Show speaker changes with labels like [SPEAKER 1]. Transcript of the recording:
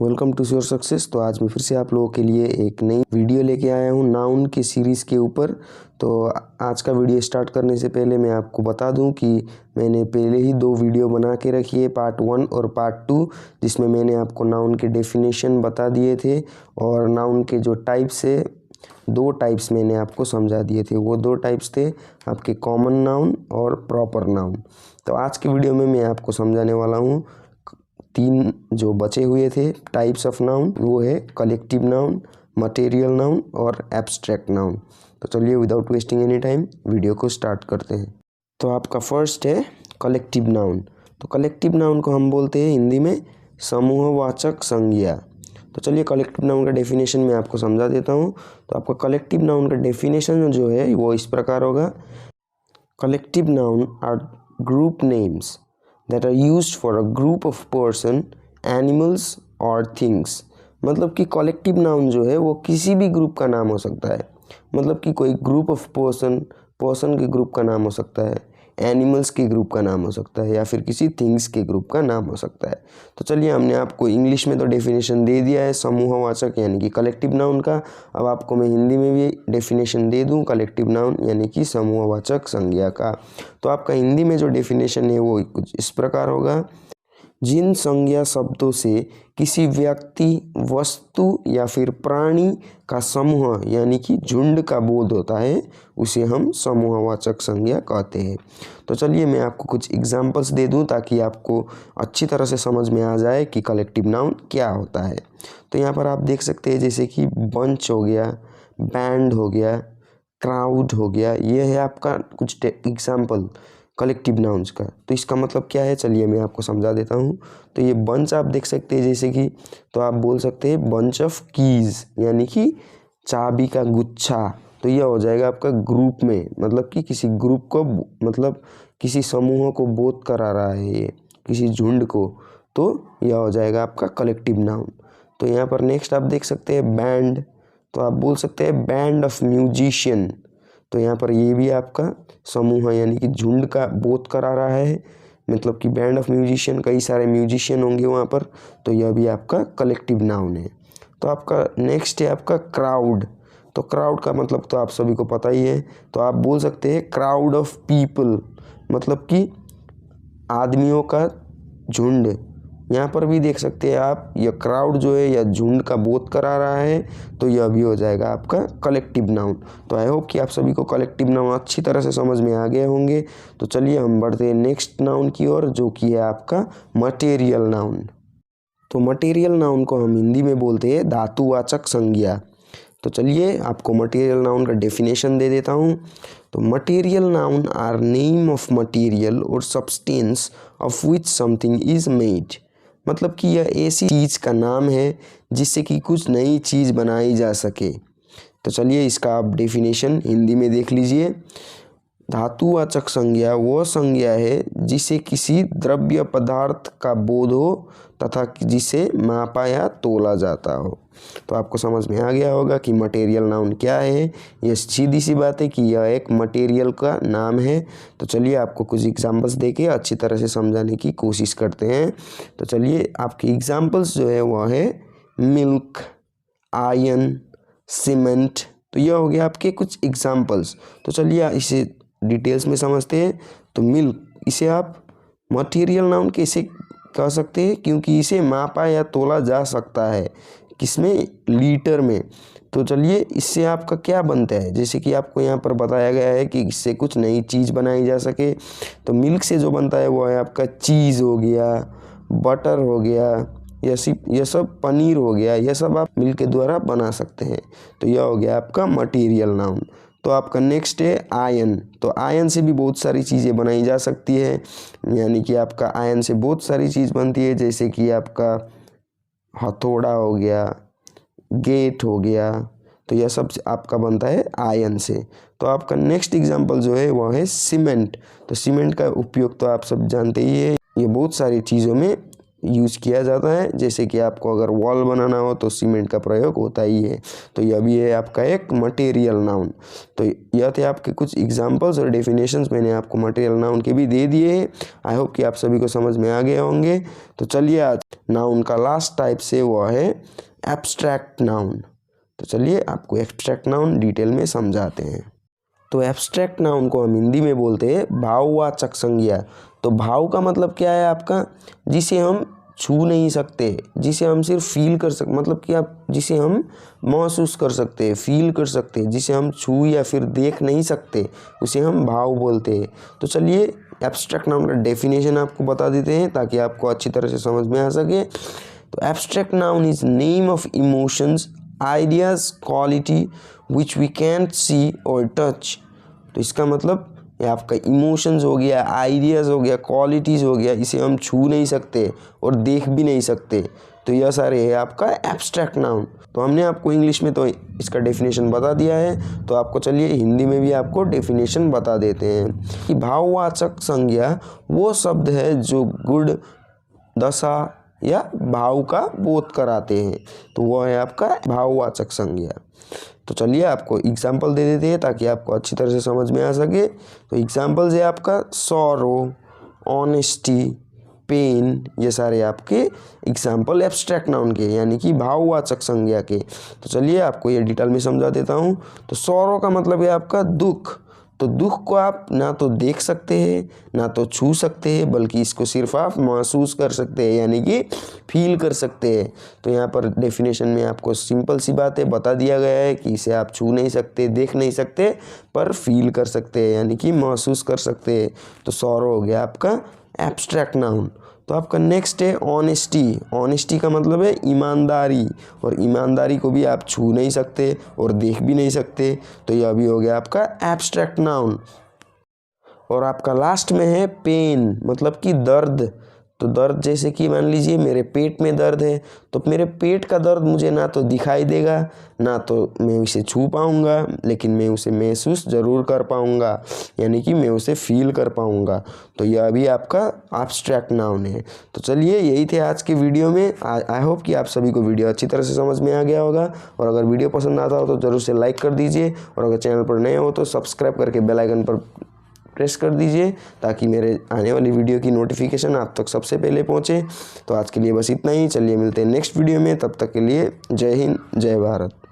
[SPEAKER 1] Welcome to your success. तो आज मैं फिर से आप लोगों के लिए एक नई वीडियो लेके आया हूँ नाउन के सीरीज़ के ऊपर। तो आज का वीडियो स्टार्ट करने से पहले मैं आपको बता दूं कि मैंने पहले ही 2 वीडियो बना के रखी है, पार्ट 1 और पार्ट 2, जिसमें मैंने आपको नाउन के डेफिनेशन बता दिए थे और नाउन के जो टाइप्स है 2 टाइप्स मैंने आपको समझा दिए थे। वो 2 टाइप्स थे आपके कॉमन नाउन और प्रॉपर नाउन। तो आज के वीडियो में मैं आपको समझाने वाला हूँ 3 जो बचे हुए थे टाइप्स ऑफ नाउन, वो है कलेक्टिव नाउन, मटेरियल नाउन और एब्स्ट्रैक्ट नाउन। तो चलिए without wasting any time video को स्टार्ट करते हैं। तो आपका फर्स्ट है कलेक्टिव नाउन। तो कलेक्टिव नाउन को हम बोलते हैं हिंदी में समूहवाचक संज्ञा। तो चलिए कलेक्टिव नाउन का डेफिनेशन मैं आपको समझा देता हूँ। तो आपका कलेक्टिव नाउन का डेफिनेशन जो है वो इस प्रकार होगा। Collective noun are group names that are used for a group of person, animals or things। मतलब कि कलेक्टिव नाउन जो है वो किसी भी ग्रुप का नाम हो सकता है। मतलब कि कोई ग्रुप ऑफ पर्सन के ग्रुप का नाम हो सकता है, एनिमल्स के ग्रुप का नाम हो सकता है, या फिर किसी थिंग्स के ग्रुप का नाम हो सकता है। तो चलिए हमने आपको इंग्लिश में तो डेफिनेशन दे दिया है समूहवाचक यानी कि कलेक्टिव नाउन का। अब आपको मैं हिंदी में भी डेफिनेशन दे दूं कलेक्टिव नाउन यानी कि समूहवाचक संज्ञा का। तो आपका हिंदी में जो डेफिनेशन है वो कुछ इस प्रकार होगा। जिन संज्ञा शब्दों से किसी व्यक्ति, वस्तु या फिर प्राणी का समूह यानी कि झुंड का बोध होता है उसे हम समूहवाचक संज्ञा कहते हैं। तो चलिए मैं आपको कुछ एग्जांपल्स दे दूं ताकि आपको अच्छी तरह से समझ में आ जाए कि कलेक्टिव नाउन क्या होता है। तो यहाँ पर आप देख सकते हैं जैसे कि बंच हो गया, बैंड हो गया, क्राउड हो गया, ये है आपका कुछ एग्जाम्पल कलेक्टिव नाउन्स का। तो इसका मतलब क्या है चलिए मैं आपको समझा देता हूँ। तो ये बंच आप देख सकते हैं जैसे कि, तो आप बोल सकते हैं बंच ऑफ कीज़ यानी कि चाबी का गुच्छा। तो यह हो जाएगा आपका ग्रुप में, मतलब कि किसी ग्रुप को, मतलब किसी समूह को बोध करा रहा है ये, किसी झुंड को। तो यह हो जाएगा आपका कलेक्टिव नाउन। तो यहाँ पर नेक्स्ट आप देख सकते हैं बैंड। तो आप बोल सकते हैं बैंड ऑफ म्यूजिशियन। तो यहाँ पर ये भी आपका समूह यानी कि झुंड का बोध करा रहा है। मतलब कि बैंड ऑफ म्यूजिशियन, कई सारे म्यूजिशियन होंगे वहाँ पर। तो यह भी आपका कलेक्टिव नाउन है। तो आपका नेक्स्ट है आपका क्राउड। तो क्राउड का मतलब तो आप सभी को पता ही है। तो आप बोल सकते हैं क्राउड ऑफ पीपल, मतलब कि आदमियों का झुंड। यहाँ पर भी देख सकते हैं आप, यह क्राउड जो है या झुंड का बोध करा रहा है। तो यह भी हो जाएगा आपका कलेक्टिव नाउन। तो आई होप कि आप सभी को कलेक्टिव नाउन अच्छी तरह से समझ में आ गए होंगे। तो चलिए हम बढ़ते हैं नेक्स्ट नाउन की ओर, जो कि है आपका मटेरियल नाउन। तो मटेरियल नाउन को हम हिंदी में बोलते हैं धातुवाचक संज्ञा। तो चलिए आपको मटेरियल नाउन का डेफिनेशन दे देता हूँ। तो material noun are name of material और substance of which something is made. मतलब कि यह ऐसी चीज़ का नाम है जिससे कि कुछ नई चीज़ बनाई जा सके। तो चलिए इसका आप डेफिनेशन हिंदी में देख लीजिए। धातुवाचक संज्ञा वो संज्ञा है जिसे किसी द्रव्य पदार्थ का बोध हो तथा जिसे मापा या तोला जाता हो। तो आपको समझ में आ गया होगा कि मटेरियल नाउन क्या है। यह सीधी सी बात है कि यह एक मटेरियल का नाम है। तो चलिए आपको कुछ एग्जांपल्स देके अच्छी तरह से समझाने की कोशिश करते हैं। तो चलिए आपके एग्जांपल्स जो है वह है मिल्क, आयरन, सीमेंट। तो यह हो गया आपके कुछ एग्जांपल्स। तो चलिए इसे डिटेल्स में समझते हैं। तो मिल्क, इसे आप मटेरियल नाउन कैसे कह सकते हैं, क्योंकि इसे मापा या तोला जा सकता है। किसमें? लीटर में। तो चलिए इससे आपका क्या बनता है, जैसे कि आपको यहाँ पर बताया गया है कि इससे कुछ नई चीज़ बनाई जा सके। तो मिल्क से जो बनता है वो है आपका चीज़ हो गया, बटर हो गया, यह सब पनीर हो गया, यह सब आप मिल्क के द्वारा बना सकते हैं। तो यह हो गया आपका मटेरियल नाउन। तो आपका नेक्स्ट है आयन। तो आयन से भी बहुत सारी चीज़ें बनाई जा सकती है, यानी कि आपका आयन से बहुत सारी चीज़ बनती है, जैसे कि आपका हथौड़ा हो गया, गेट हो गया। तो यह सब आपका बनता है आयन से। तो आपका नेक्स्ट एग्जांपल जो है वह है सीमेंट। तो सीमेंट का उपयोग तो आप सब जानते ही है, ये बहुत सारी चीज़ों में यूज़ किया जाता है। जैसे कि आपको अगर वॉल बनाना हो तो सीमेंट का प्रयोग होता ही है। तो यह भी है आपका एक मटेरियल नाउन। तो यह थे आपके कुछ एग्जांपल्स और डेफिनेशंस मैंने आपको मटेरियल नाउन के भी दे दिए हैं। आई होप कि आप सभी को समझ में आ गए होंगे। तो चलिए आज नाउन का लास्ट टाइप से वह है एब्स्ट्रैक्ट नाउन। तो चलिए आपको एब्स्ट्रैक्ट नाउन डिटेल में समझाते हैं। तो एब्स्ट्रैक्ट नाउन को हम हिंदी में बोलते हैं भाववाचक संज्ञा। तो भाव का मतलब क्या है आपका, जिसे हम छू नहीं सकते, जिसे हम सिर्फ फील कर सकते, मतलब कि आप जिसे हम महसूस कर सकते हैं, फील कर सकते हैं, जिसे हम छू या फिर देख नहीं सकते, उसे हम भाव बोलते हैं। तो चलिए एब्स्ट्रैक्ट नाउन का डेफिनेशन आपको बता देते हैं ताकि आपको अच्छी तरह से समझ में आ सके। तो abstract noun is name of emotions, ideas, quality which we can't see और टच। तो इसका मतलब ये आपका इमोशंस हो गया, आइडियाज़ हो गया, क्वालिटीज़ हो गया, इसे हम छू नहीं सकते और देख भी नहीं सकते। तो यह सारे है आपका एब्स्ट्रैक्ट नाउन। तो हमने आपको इंग्लिश में तो इसका डेफिनेशन बता दिया है, तो आपको चलिए हिंदी में भी आपको डेफिनेशन बता देते हैं कि भाववाचक संज्ञा वो शब्द है जो गुण, दशा या भाव का बोध कराते हैं। तो वह है आपका भाववाचक संज्ञा। तो चलिए आपको एग्जाम्पल दे देते हैं ताकि आपको अच्छी तरह से समझ में आ सके। तो एग्जाम्पल्स है आपका सॉरो, ऑनेस्टी, पेन, ये सारे आपके एग्जाम्पल एब्स्ट्रैक्ट नाउन के यानी कि भाववाचक संज्ञा के। तो चलिए आपको ये डिटेल में समझा देता हूँ। तो सॉरो का मतलब है आपका दुख। तो दुख को आप ना तो देख सकते हैं ना तो छू सकते हैं, बल्कि इसको सिर्फ आप महसूस कर सकते हैं यानी कि फील कर सकते हैं। तो यहाँ पर डेफिनेशन में आपको सिंपल सी बात है बता दिया गया है कि इसे आप छू नहीं सकते, देख नहीं सकते, पर फील कर सकते हैं यानी कि महसूस कर सकते हैं। तो सॉरो हो गया आपका एब्स्ट्रैक्ट नाउन। तो आपका नेक्स्ट है ऑनेस्टी। ऑनेस्टी का मतलब है ईमानदारी, और ईमानदारी को भी आप छू नहीं सकते और देख भी नहीं सकते। तो यह भी हो गया आपका एब्स्ट्रैक्ट नाउन। और आपका लास्ट में है पेन, मतलब कि दर्द। तो दर्द जैसे कि मान लीजिए मेरे पेट में दर्द है, तो मेरे पेट का दर्द मुझे ना तो दिखाई देगा ना तो मैं उसे छू पाऊँगा, लेकिन मैं उसे महसूस ज़रूर कर पाऊँगा यानी कि मैं उसे फील कर पाऊँगा। तो यह भी आपका एब्स्ट्रैक्ट नाउन है। तो चलिए यही थे आज के वीडियो में। आई होप कि आप सभी को वीडियो अच्छी तरह से समझ में आ गया होगा। और अगर वीडियो पसंद आता हो तो ज़रूर से लाइक कर दीजिए, और अगर चैनल पर नए हो तो सब्सक्राइब करके बेल आइकन पर प्रेस कर दीजिए ताकि मेरे आने वाली वीडियो की नोटिफिकेशन आप तक सबसे पहले पहुंचे। तो आज के लिए बस इतना ही। चलिए मिलते हैं नेक्स्ट वीडियो में, तब तक के लिए जय हिंद, जय भारत।